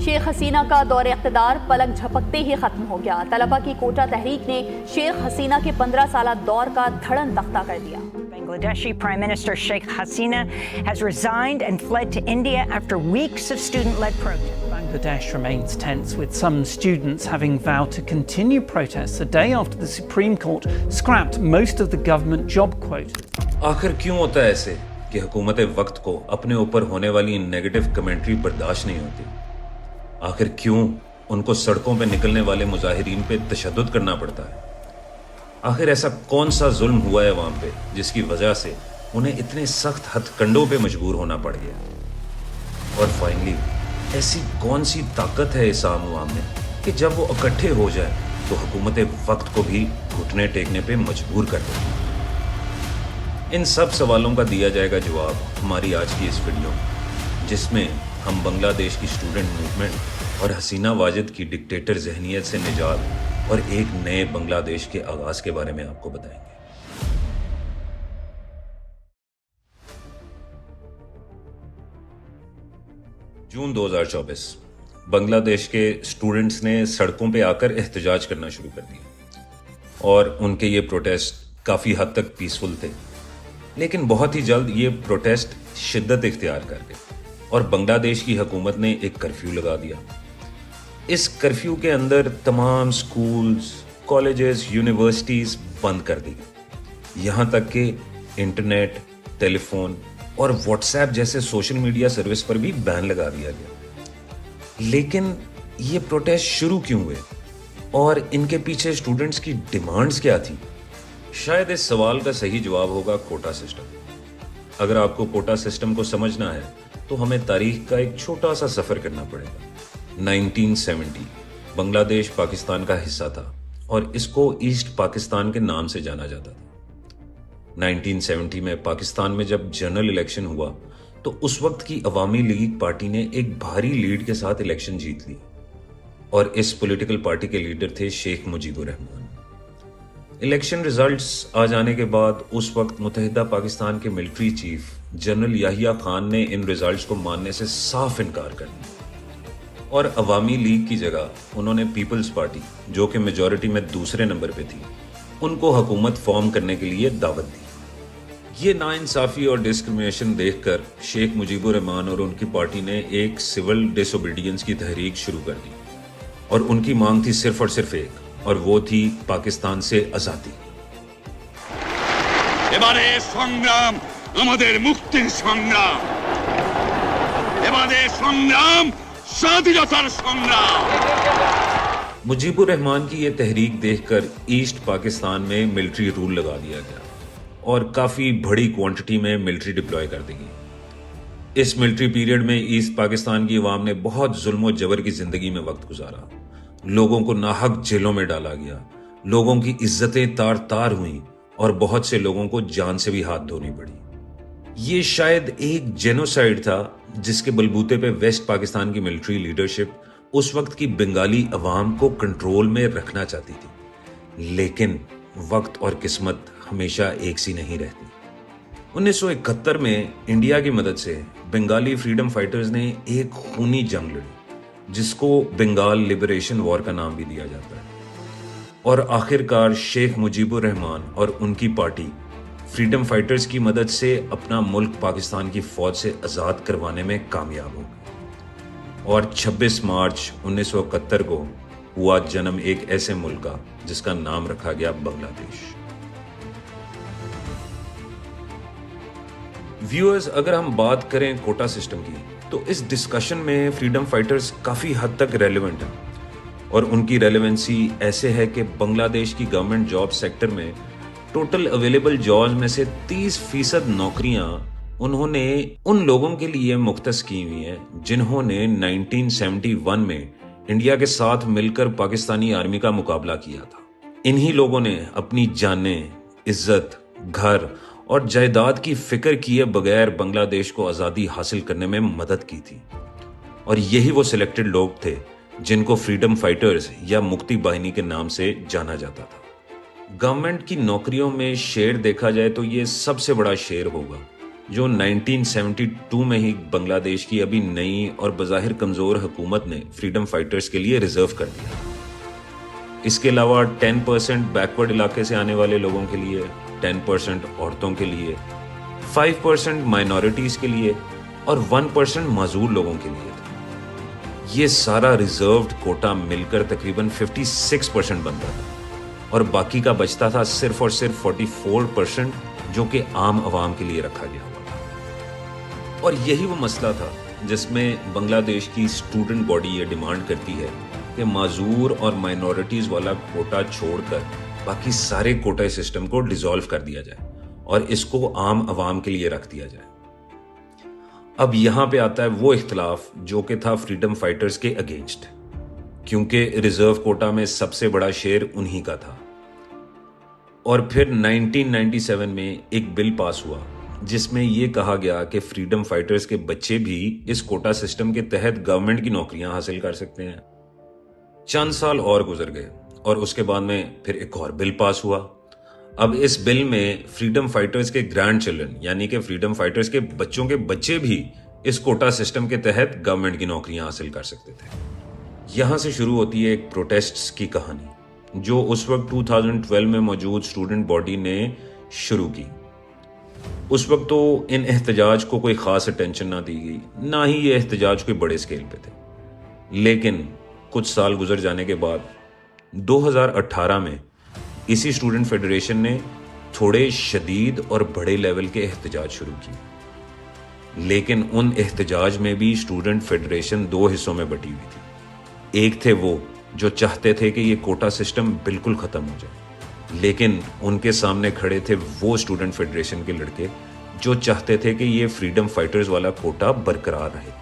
شیخ حسینہ کا دور اقتدار پلک جھپکتے ہی ختم ہو گیا۔ طلبہ کی کوٹا تحریک نے شیخ حسینہ کے 15 سالہ دور کا دھڑن تختہ کر دیا۔ Bangladeshi Prime Minister Sheikh Hasina has resigned and fled to India after weeks of student-led protests. Bangladesh remains tense, with some students having vowed to continue protests a day after the Supreme Court scrapped most of the government job quotas. آخر کیوں ہوتا ہے ایسے کہ حکومت وقت کو اپنے اوپر ہونے والی نیگیٹو کمنٹری برداشت نہیں ہوتی؟ آخر کیوں ان کو سڑکوں پہ نکلنے والے مظاہرین پہ تشدد کرنا پڑتا ہے؟ آخر ایسا کون سا ظلم ہوا ہے عوام پہ جس کی وجہ سے انہیں اتنے سخت ہتھ کنڈوں پہ مجبور ہونا پڑ گیا؟ اور فائنلی ایسی کون سی طاقت ہے اس عام عوام میں کہ جب وہ اکٹھے ہو جائے تو حکومت وقت کو بھی گھٹنے ٹیکنے پہ مجبور کر دے؟ ان سب سوالوں کا دیا جائے گا جواب ہماری آج کی اس ویڈیو میں، جس میں ہم بنگلہ دیش کی اسٹوڈنٹ موومنٹ اور حسینہ واجد کی ڈکٹیٹر ذہنیت سے نجات اور ایک نئے بنگلہ دیش کے آغاز کے بارے میں آپ کو بتائیں گے۔ جون 2024 بنگلہ دیش کے اسٹوڈنٹس نے سڑکوں پہ آ کر احتجاج کرنا شروع کر دیا اور ان کے یہ پروٹیسٹ کافی حد تک پیسفل تھے، لیکن بہت ہی جلد یہ پروٹیسٹ شدت اختیار کر گئے اور بنگلہ دیش کی حکومت نے ایک کرفیو لگا دیا۔ اس کرفیو کے اندر تمام سکولز، کالجز، یونیورسٹیز بند کر دی گئی، یہاں تک کہ انٹرنیٹ، ٹیلی فون اور واٹس ایپ جیسے سوشل میڈیا سروس پر بھی بین لگا دیا گیا۔ لیکن یہ پروٹیسٹ شروع کیوں ہوئے اور ان کے پیچھے اسٹوڈنٹس کی ڈیمانڈز کیا تھی؟ شاید اس سوال کا صحیح جواب ہوگا کوٹا سسٹم۔ اگر آپ کو کوٹا سسٹم کو سمجھنا ہے تو ہمیں تاریخ کا ایک چھوٹا سا سفر کرنا پڑے گا۔ 1970 بنگلہ دیش پاکستان کا حصہ تھا اور اس کو ایسٹ پاکستان کے نام سے جانا جاتا تھا۔ 1970 میں پاکستان میں جب جنرل الیکشن ہوا تو اس وقت کی عوامی لیگ پارٹی نے ایک بھاری لیڈ کے ساتھ الیکشن جیت لی اور اس پولیٹیکل پارٹی کے لیڈر تھے شیخ مجیب الرحمان۔ الیکشن ریزلٹس آ جانے کے بعد اس وقت متحدہ پاکستان کے military chief general Yahya Khan نے ان ریزلٹس کو ماننے سے صاف انکار کر دیا اور عوامی لیگ کی جگہ انہوں نے پیپلز پارٹی، جو کہ میجورٹی میں دوسرے نمبر پہ تھی، ان کو حکومت فارم کرنے کے لیے دعوت دی۔ یہ ناانصافی اور ڈسکریمنیشن دیکھ کر شیخ مجیب الرحمان اور ان کی پارٹی نے ایک سول ڈس اوبیڈینس کی تحریک شروع کر دی اور ان کی مانگ تھی صرف اور صرف ایک، اور وہ تھی پاکستان سے آزادی۔ এবারে সংগ্রাম আমাদের মুক্তির সংগ্রাম, এবারে সংগ্রাম স্বাধীনতার সংগ্রাম। مجیب الرحمان کی یہ تحریک دیکھ کر ایسٹ پاکستان میں ملٹری رول لگا دیا گیا اور کافی بڑی کوانٹٹی میں ملٹری ڈپلوائے کر دی گئی۔ اس ملٹری پیریڈ میں ایسٹ پاکستان کی عوام نے بہت ظلم و جبر کی زندگی میں وقت گزارا، لوگوں کو ناحق جیلوں میں ڈالا گیا، لوگوں کی عزتیں تار تار ہوئیں اور بہت سے لوگوں کو جان سے بھی ہاتھ دھونی پڑی۔ یہ شاید ایک جینوسائیڈ تھا جس کے بلبوتے پہ ویسٹ پاکستان کی ملٹری لیڈرشپ اس وقت کی بنگالی عوام کو کنٹرول میں رکھنا چاہتی تھی، لیکن وقت اور قسمت ہمیشہ ایک سی نہیں رہتی۔ 1971 میں انڈیا کی مدد سے بنگالی فریڈم فائٹرز نے ایک خونی جنگ لڑی جس کو بنگال لبریشن وار کا نام بھی دیا جاتا ہے، اور آخرکار شیخ مجیب الرحمان اور ان کی پارٹی فریڈم فائٹرز کی مدد سے اپنا ملک پاکستان کی فوج سے آزاد کروانے میں کامیاب ہو گئے، اور 26 مارچ 1971 کو ہوا جنم ایک ایسے ملک کا جس کا نام رکھا گیا بنگلہ دیش۔ ویورز، اگر ہم بات کریں کوٹا سسٹم کی تو اس ڈسکشن میں فریڈم فائٹرز کافی حد تک ریلیونٹ ہیں، اور ان کی ریلیونسی ایسے ہے کہ بنگلہ دیش کی گورنمنٹ جاب سیکٹر میں ٹوٹل اویلیبل جابز میں سے 30% نوکریاں انہوں نے ان لوگوں کے لیے مختص کی ہوئی ہیں جنہوں نے 1971 میں انڈیا کے ساتھ مل کر پاکستانی آرمی کا مقابلہ کیا تھا۔ انہی لوگوں نے اپنی جانیں، عزت، گھر اور جائیداد کی فکر کیے بغیر بنگلہ دیش کو آزادی حاصل کرنے میں مدد کی تھی، اور یہی وہ سلیکٹڈ لوگ تھے جن کو فریڈم فائٹرز یا مکتی باہنی کے نام سے جانا جاتا تھا۔ گورنمنٹ کی نوکریوں میں شیر دیکھا جائے تو یہ سب سے بڑا شیر ہوگا، जो 1972 में ही बांग्लादेश की अभी नई और बज़ाहिर कमज़ोर हुकूमत ने फ्रीडम फाइटर्स के लिए रिजर्व कर दिया। इसके अलावा 10% बैकवर्ड इलाके से आने वाले लोगों के लिए, 10% औरतों के लिए, 5% माइनॉरिटीज़ के लिए और 1% माजूर लोगों के लिए था। ये सारा रिजर्व्ड कोटा मिलकर तकरीबन 56% बनता था और बाकी का बचता था सिर्फ और सिर्फ 44% जो कि आम आवाम के लिए रखा गया हुआ था। और यही वो मसला था जिसमें बांग्लादेश की स्टूडेंट बॉडी ये डिमांड करती है कि माजूर और माइनॉरिटीज़ वाला कोटा छोड़कर बाकी सारे कोटा सिस्टम को डिसॉल्व कर दिया जाए और इसको आम आवाम के लिए रख दिया जाए। अब यहां पे आता है वो इख्तलाफ जो कि था फ्रीडम फाइटर्स के अगेंस्ट, क्योंकि रिजर्व कोटा में सबसे बड़ा शेयर उन्हीं का था। और फिर 1997 में एक बिल पास हुआ जिसमें यह कहा गया कि फ्रीडम फाइटर्स के बच्चे भी इस कोटा सिस्टम के तहत गवर्नमेंट की नौकरियां हासिल कर सकते हैं। चंद साल और गुजर गए और उसके बाद में फिर एक और बिल पास हुआ। अब इस बिल में फ्रीडम फाइटर्स के ग्रैंड चिल्ड्रन यानी कि फ्रीडम फाइटर्स के बच्चों के बच्चे भी इस कोटा सिस्टम के तहत गवर्नमेंट की नौकरियां हासिल कर सकते थे। यहां से शुरू होती है एक प्रोटेस्ट्स की कहानी जो उस वक्त 2012 में मौजूद स्टूडेंट बॉडी ने शुरू की। उस वक्त तो इन एहतजाज को कोई खास अटेंशन ना दी गई, ना ही ये एहतजाज कोई बड़े स्केल पे थे। लेकिन कुछ साल गुजर जाने के बाद 2018 में इसी स्टूडेंट फेडरेशन ने थोड़े शदीद और बड़े लेवल के एहतजाज शुरू किए। लेकिन उन एहतजाज में भी स्टूडेंट फेडरेशन दो हिस्सों में बटी हुई थी। एक थे वो जो चाहते थे कि ये कोटा सिस्टम बिल्कुल ख़त्म हो जाए, लेकिन उनके सामने खड़े थे वो स्टूडेंट फेडरेशन के लड़के जो चाहते थे कि ये फ्रीडम फाइटर्स वाला कोटा बरकरार रहे।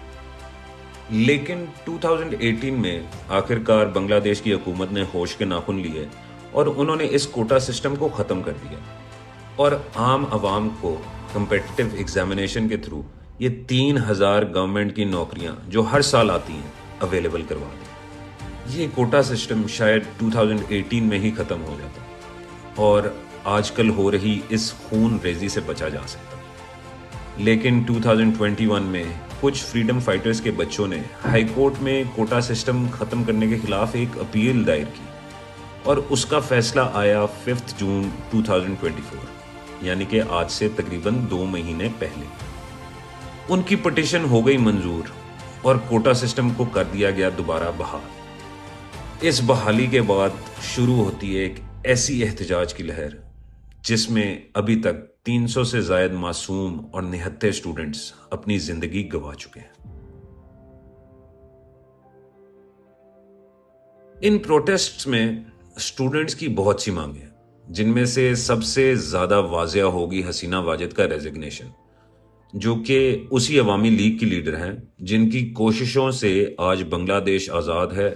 लेकिन 2018 में आखिरकार बांग्लादेश की हुकूमत ने होश के नाखून लिए और उन्होंने इस कोटा सिस्टम को ख़त्म कर दिया और आम आवाम को कम्पिटिटिव एग्जामिनेशन के थ्रू ये 3000 गवर्नमेंट की नौकरियां जो हर साल आती हैं अवेलेबल करवा दी। ये कोटा सिस्टम शायद 2018 में ही ख़त्म हो जाता और आजकल हो रही इस खून रेजी से बचा जा सकता। लेकिन 2021 में कुछ फ्रीडम फाइटर्स के बच्चों ने हाई कोर्ट में कोटा सिस्टम ख़त्म करने के खिलाफ एक अपील दायर की और उसका फैसला आया 5 जून 2024 यानी कि आज से तकरीबन 2 महीने पहले। उनकी पिटीशन हो गई मंजूर और कोटा सिस्टम को कर दिया गया दोबारा बहाल। इस बहाली के बाद शुरू होती है एक ऐसी एहतजाज की लहर जिसमें अभी तक 300 से ज़ायद मासूम और निहत्थे स्टूडेंट्स अपनी जिंदगी गंवा चुके हैं। इन प्रोटेस्ट्स में स्टूडेंट्स की बहुत सी मांगे हैं, जिनमें से सबसे ज़्यादा वाज़ेह होगी हसीना वाजिद का रेजिग्नेशन, जो कि उसी अवामी लीग की लीडर हैं जिनकी कोशिशों से आज बांग्लादेश आज़ाद है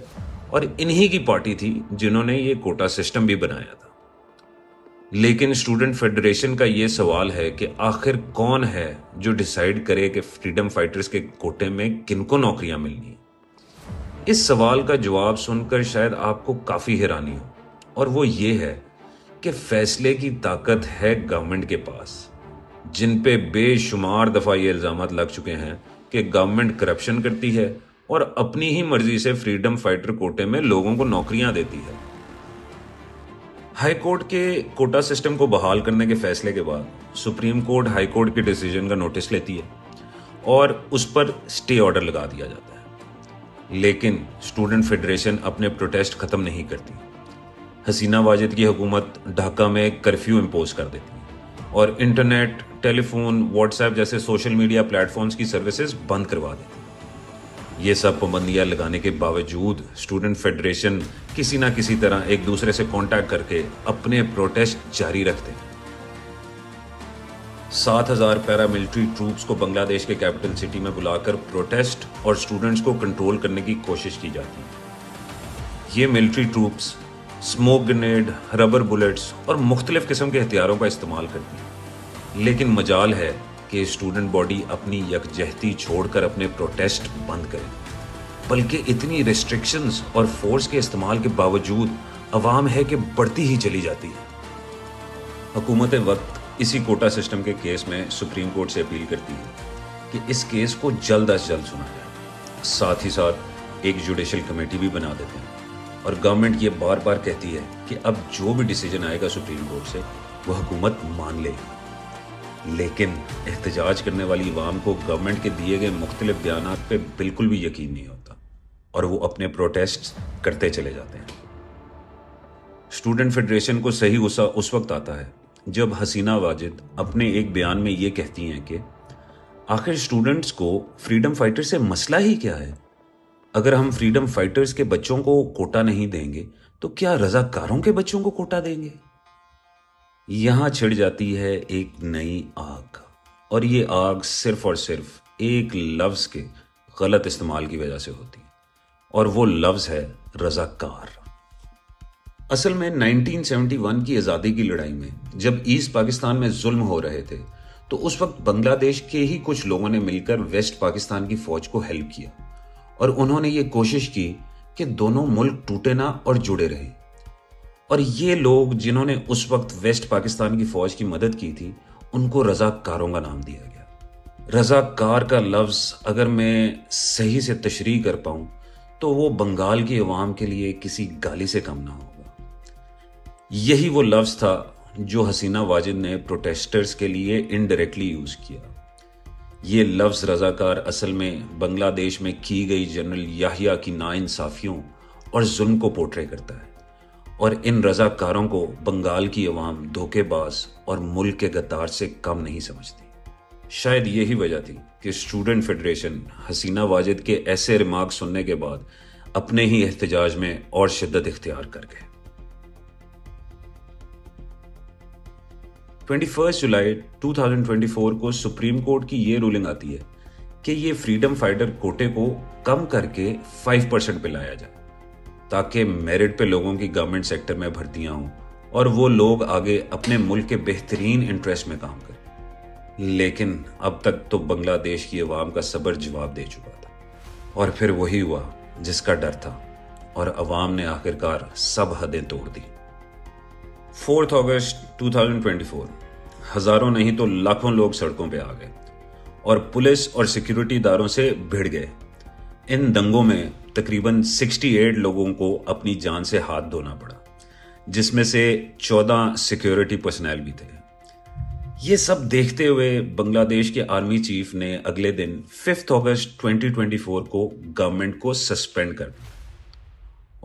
और इन्हीं की पार्टी थी जिन्होंने ये कोटा सिस्टम भी बनाया था। लेकिन स्टूडेंट फेडरेशन का ये सवाल है कि आखिर कौन है जो डिसाइड करे कि फ्रीडम फाइटर्स के कोटे में किनको नौकरियां मिलनी। इस सवाल का जवाब सुनकर शायद आपको काफ़ी हैरानी हो, और वो ये है कि फैसले की ताकत है गवर्नमेंट के पास, जिन पे बेशुमार दफ़ा ये इल्ज़ामात लग चुके हैं कि गवर्नमेंट करप्शन करती है और अपनी ही मर्जी से फ्रीडम फाइटर कोटे में लोगों को नौकरियां देती है। हाई कोर्ट के कोटा सिस्टम को बहाल करने के फैसले के बाद सुप्रीम कोर्ट हाई कोर्ट के डिसीजन का नोटिस लेती है और उस पर स्टे ऑर्डर लगा दिया जाता है। लेकिन स्टूडेंट फेडरेशन अपने प्रोटेस्ट ख़त्म नहीं करती। हसीना वाजिद की हुकूमत ढाका में कर्फ्यू इम्पोज कर देती है और इंटरनेट, टेलीफोन, व्हाट्सएप जैसे सोशल मीडिया प्लेटफॉर्म्स की सर्विसेज बंद करवा देती है। ये सब पाबंदियां लगाने के बावजूद स्टूडेंट फेडरेशन किसी ना किसी तरह एक दूसरे से कांटेक्ट करके अपने प्रोटेस्ट जारी रखते हैं। 7000 पैरामिलिट्री ट्रूप्स को बांग्लादेश के कैपिटल सिटी में बुलाकर प्रोटेस्ट और स्टूडेंट्स को कंट्रोल करने की कोशिश की जाती है। ये military troops smoke grenade, rubber bullets और मुख्तलिफ किस्म के हथियारों का इस्तेमाल करती है। लेकिन मजाल है कि स्टूडेंट बॉडी अपनी यकजहती छोड़कर अपने प्रोटेस्ट बंद करे, बल्कि इतनी रिस्ट्रिक्शंस और फोर्स के इस्तेमाल के बावजूद अवाम है कि बढ़ती ही चली जाती है। हुकूमत वक्त इसी कोटा सिस्टम के केस में सुप्रीम कोर्ट से अपील करती है कि इस केस को जल्द अज जल्द सुना जाए। साथ ही साथ एक जुडिशल कमेटी भी बना देते हैं और गवर्नमेंट ये बार बार कहती है कि अब जो भी डिसीजन आएगा सुप्रीम कोर्ट से वो हुकूमत मान लेगी। लेकिन एहतजाज करने वाली अवाम को गवर्नमेंट के दिए गए मुख्तलिफ बयानात पे बिल्कुल भी यकीन नहीं होता और वो अपने प्रोटेस्ट करते चले जाते हैं। स्टूडेंट फेडरेशन को सही गुस्सा उस वक्त आता है जब हसीना वाजिद अपने एक बयान में ये कहती हैं कि आखिर स्टूडेंट्स को फ्रीडम फाइटर से मसला ही क्या है? अगर हम फ्रीडम फाइटर्स के बच्चों को कोटा नहीं देंगे तो क्या रजाकारों के बच्चों को कोटा देंगे? यहां छिड़ जाती है एक नई आग और ये आग सिर्फ और सिर्फ एक लफ्ज के गलत इस्तेमाल की वजह से होती है और वो लफ्ज है रजाकार। असल में 1971 की आज़ादी की लड़ाई में जब ईस्ट पाकिस्तान में जुल्म हो रहे थे तो उस वक्त बांग्लादेश के ही कुछ लोगों ने मिलकर वेस्ट पाकिस्तान की फौज को हेल्प किया और उन्होंने ये कोशिश की कि दोनों मुल्क टूटे ना और जुड़े रहे। और ये लोग जिन्होंने उस वक्त वेस्ट पाकिस्तान की फौज की मदद की थी उनको रजाकारों का नाम दिया गया। रजाकार का लफ्ज अगर मैं सही से तशरीह कर पाऊं तो वो बंगाल की अवाम के लिए किसी गाली से कम ना होगा। यही वो लफ्ज था जो हसीना वाजिद ने प्रोटेस्टर्स के लिए इनडायरेक्टली यूज किया। ये लफ्ज रजाकार असल में बांग्लादेश में की गई जनरल याहिया की नाइंसाफियों और जुल्म को पोर्ट्रे करता है और इन रजाकारों को बंगाल की अवाम धोखेबाज और मुल्क के गद्दार से कम नहीं समझती। शायद यही वजह थी कि स्टूडेंट फेडरेशन हसीना वाजिद के ऐसे रिमार्क सुनने के बाद अपने ही एहतजाज में और शिद्दत इख्तियार कर गए। 21 जुलाई 2024 को सुप्रीम कोर्ट की ये रूलिंग आती है कि ये फ्रीडम फाइटर कोटे को कम करके 5% पे लाया जाए ताकि मेरिट पे लोगों की गवर्नमेंट सेक्टर में भर्तियां हों और वो लोग आगे अपने मुल्क के बेहतरीन इंटरेस्ट में काम करें। लेकिन अब तक तो बांग्लादेश की अवाम का सब्र जवाब दे चुका था और फिर वही हुआ जिसका डर था और अवाम ने आखिरकार सब हदें तोड़ दी। 4 अगस्त 2024 हजारों नहीं तो लाखों लोग सड़कों पे आ गए और पुलिस और सिक्योरिटी इदारों से भिड़ गए। इन दंगों में तकरीबन 68 लोगों को अपनी जान से हाथ धोना पड़ा, जिसमें से 14 सिक्योरिटी पर्सनल भी थे। ये सब देखते हुए बांग्लादेश के आर्मी चीफ ने अगले दिन 5 अगस्त 2024 को गवर्नमेंट को सस्पेंड कर दिया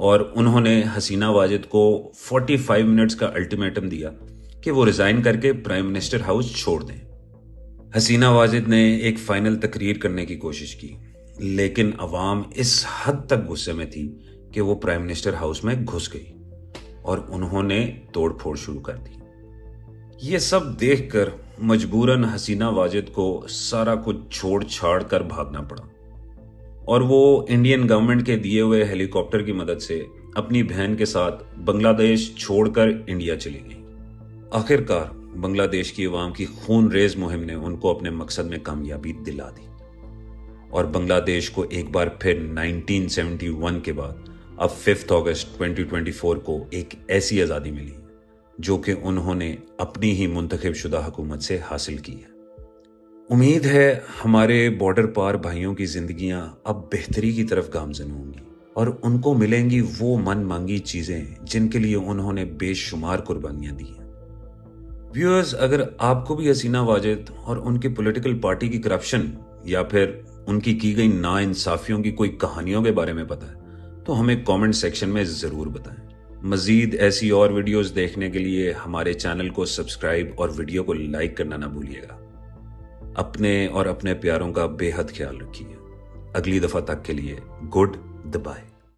और उन्होंने हसीना वाजिद को 45 मिनट्स का अल्टीमेटम दिया कि वो रिजाइन करके प्राइम मिनिस्टर हाउस छोड़ दें। हसीना वाजिद ने एक फाइनल तकरीर करने की कोशिश की, लेकिन अवाम इस हद तक गुस्से में थी कि वो प्राइम मिनिस्टर हाउस में घुस गई और उन्होंने तोड़फोड़ शुरू कर दी। ये सब देखकर मजबूरन हसीना वाजिद को सारा कुछ छोड़ छाड़ कर भागना पड़ा और वो इंडियन गवर्नमेंट के दिए हुए हेलीकॉप्टर की मदद से अपनी बहन के साथ बांग्लादेश छोड़कर इंडिया चली गई। आखिरकार बांग्लादेश की अवाम की खून रेज मुहिम ने उनको अपने मकसद में कामयाबी दिला दी और बांग्लादेश को एक बार फिर 1971 के बाद अब 5 अगस्त 2024 को एक ऐसी आज़ादी मिली जो कि उन्होंने अपनी ही मुंतखब शुदा हुकूमत से हासिल की है। उम्मीद है हमारे बॉर्डर पार भाइयों की जिंदगियां अब बेहतरी की तरफ गामजन होंगी और उनको मिलेंगी वो मन मांगी चीजें जिनके लिए उन्होंने बेशुमार कुर्बानियां दी हैं। व्यूअर्स, अगर आपको भी हसीना वाजिद और उनकी पॉलिटिकल पार्टी की करप्शन या फिर उनकी की गई नाइंसाफियों की कोई कहानियों के बारे में पता है तो हमें कमेंट सेक्शन में जरूर बताएं। मजीद ऐसी और वीडियोस देखने के लिए हमारे चैनल को सब्सक्राइब और वीडियो को लाइक करना ना भूलिएगा। अपने और अपने प्यारों का बेहद ख्याल रखिए। अगली दफा तक के लिए गुड बाय।